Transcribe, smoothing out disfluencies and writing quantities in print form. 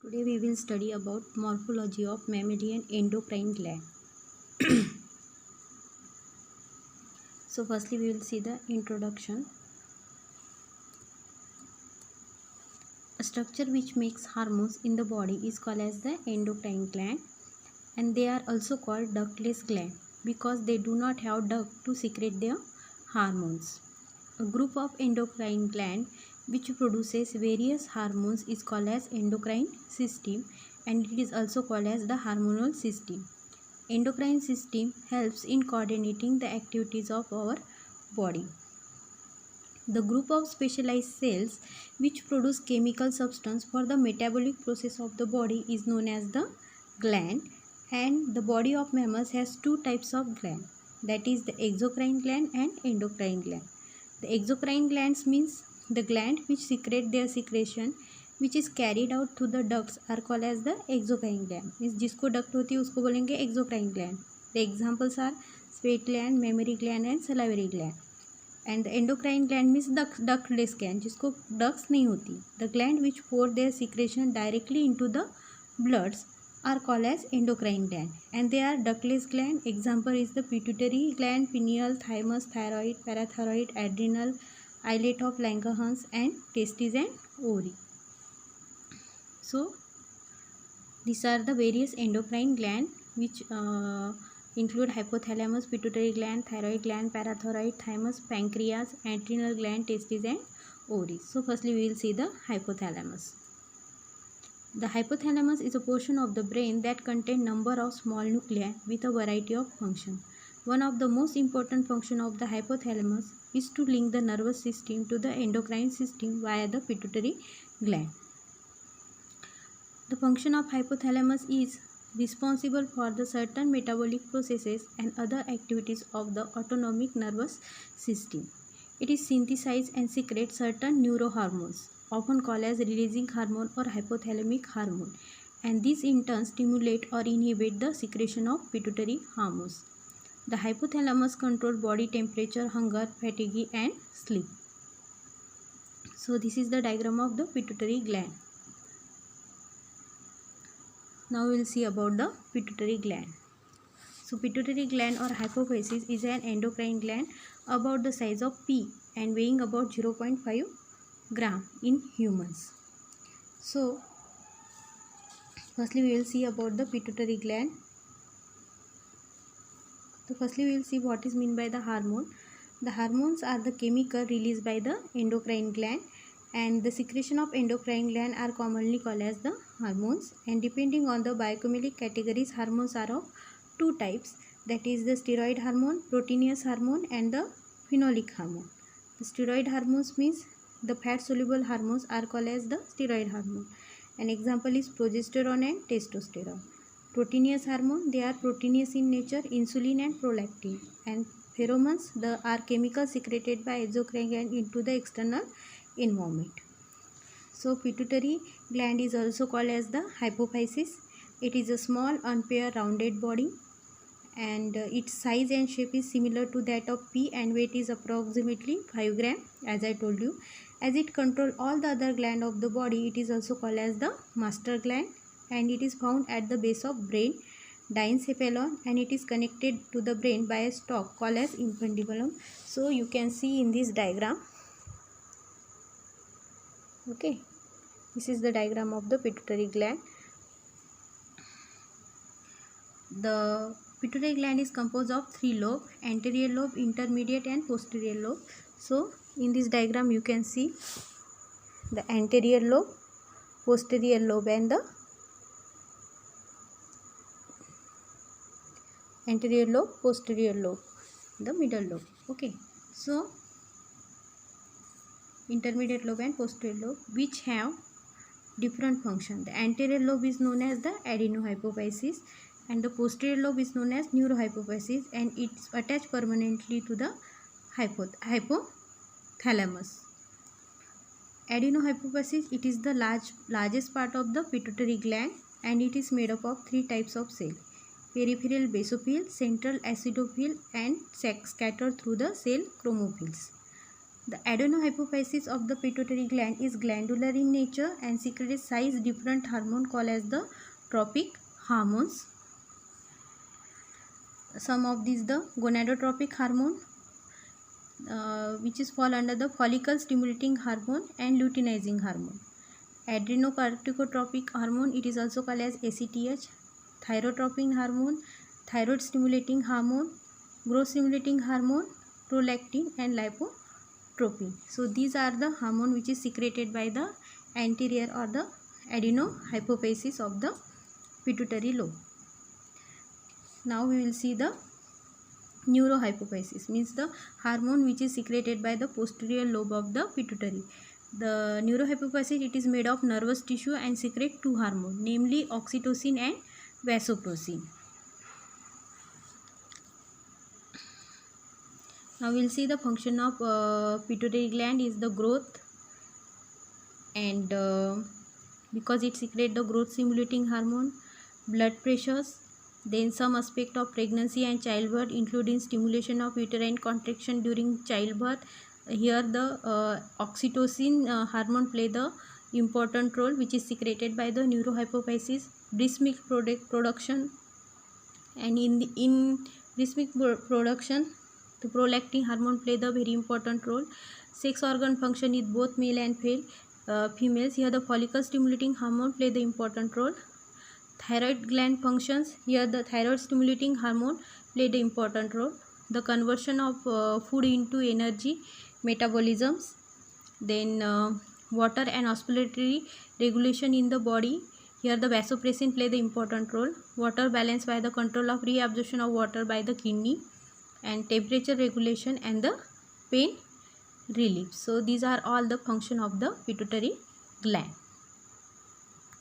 Today we will study about morphology of mammalian endocrine gland. So firstly we will see the introduction. A structure which makes hormones in the body is called as the endocrine gland, and they are also called ductless gland because they do not have duct to secrete their hormones. A group of endocrine gland which produces various hormones is called as endocrine system, and it is also called as the hormonal system. Endocrine system helps in coordinating the activities of our body. The group of specialized cells which produce chemical substance for the metabolic process of the body is known as the gland, and the body of mammals has two types of gland, that is the exocrine gland and endocrine gland. The exocrine glands means the gland which secrete their secretion which is carried out through the ducts are called as the exocrine gland. Means जिसको duct होती है उसको बोलेंगे exocrine gland. The examples are sweat gland, mammary gland and salivary gland. And the endocrine gland means ductless gland जिसको ducts नहीं होती. The gland which pour their secretion directly into the bloods are called as endocrine gland, and they are ductless gland. Example is the pituitary gland, pineal, thymus, thyroid, parathyroid, adrenal, islet of Langerhans, and testes and ovary. So these are the various endocrine gland which include hypothalamus, pituitary gland, thyroid gland, parathyroid, thymus, pancreas, adrenal gland, testes and ovaries. So firstly we will see the hypothalamus. The hypothalamus is a portion of the brain that contains number of small nuclei with a variety of functions. One of the most important functions of the hypothalamus is to link the nervous system to the endocrine system via the pituitary gland. The function of hypothalamus is responsible for the certain metabolic processes and other activities of the autonomic nervous system. It is synthesize and secrete certain neurohormones, often called as releasing hormone or hypothalamic hormone, and these in turn stimulate or inhibit the secretion of pituitary hormones. The hypothalamus controls body temperature, hunger, fatigue and sleep. So this is the diagram of the pituitary gland. Now we will see about the pituitary gland. So pituitary gland or hypophysis is an endocrine gland about the size of pea and weighing about 0.5 gram in humans. So firstly we will see about the pituitary gland. So firstly we will see what is meant by the hormone. The hormones are the chemical released by the endocrine gland, and the secretion of endocrine gland are commonly called as the hormones, and depending on the biochemical categories, hormones are of two types, that is the steroid hormone, proteinous hormone and the phenolic hormone. The steroid hormones means the fat soluble hormones are called as the steroid hormone. An example is progesterone and testosterone. Proteinous hormone, they are proteinous in nature, insulin and prolactin. And pheromones, they are chemicals secreted by exocrine gland into the external environment. So pituitary gland is also called as the hypophysis. It is a small unpaired rounded body, and its size and shape is similar to that of pea, and weight is approximately 5 gram, as I told you. As it controls all the other gland of the body, it is also called as the master gland, and it is found at the base of brain, diencephalon, and it is connected to the brain by a stalk called as infundibulum. So you can see in this diagram. Okay, this is the diagram of the pituitary gland. The pituitary gland is composed of three lobes: anterior lobe, intermediate and posterior lobe. So in this diagram you can see the anterior lobe, posterior lobe and the anterior lobe, posterior lobe, the middle lobe. Okay, so intermediate lobe and posterior lobe which have different function. The anterior lobe is known as the adenohypophysis, and the posterior lobe is known as neurohypophysis, and it is attached permanently to the hypothalamus. Adenohypophysis, it is the largest part of the pituitary gland, and it is made up of three types of cell: peripheral basophil, central acidophil and scattered through the cell chromophils. The adenohypophysis of the pituitary gland is glandular in nature and secretes size different hormone called as the tropic hormones. Some of these the gonadotropic hormone, which is fall under the follicle stimulating hormone and luteinizing hormone. Adrenocorticotropic hormone, it is also called as ACTH. Thyrotropin hormone, thyroid stimulating hormone, growth stimulating hormone, prolactin and lipotropin. So these are the hormone which is secreted by the anterior or the adenohypophysis of the pituitary lobe. Now we will see the neurohypophysis, means the hormone which is secreted by the posterior lobe of the pituitary. The neurohypophysis, it is made of nervous tissue and secrete two hormones, namely oxytocin and vasopressin. Now we will see the function of pituitary gland is the growth, and because it secretes the growth stimulating hormone, blood pressures, then some aspect of pregnancy and childbirth, including stimulation of uterine contraction during childbirth. Here the oxytocin hormone play the important role, which is secreted by the neurohypophysis. Breast milk production, and in breast milk production the prolactin hormone play the very important role. Sex organ function is both male and females. Here the follicle stimulating hormone play the important role. Thyroid gland functions, here the thyroid stimulating hormone play the important role. The conversion of food into energy, metabolisms, then water and oscillatory regulation in the body. Here the vasopressin play the important role. Water balance by the control of reabsorption of water by the kidney, and temperature regulation and the pain relief. So these are all the function of the pituitary gland.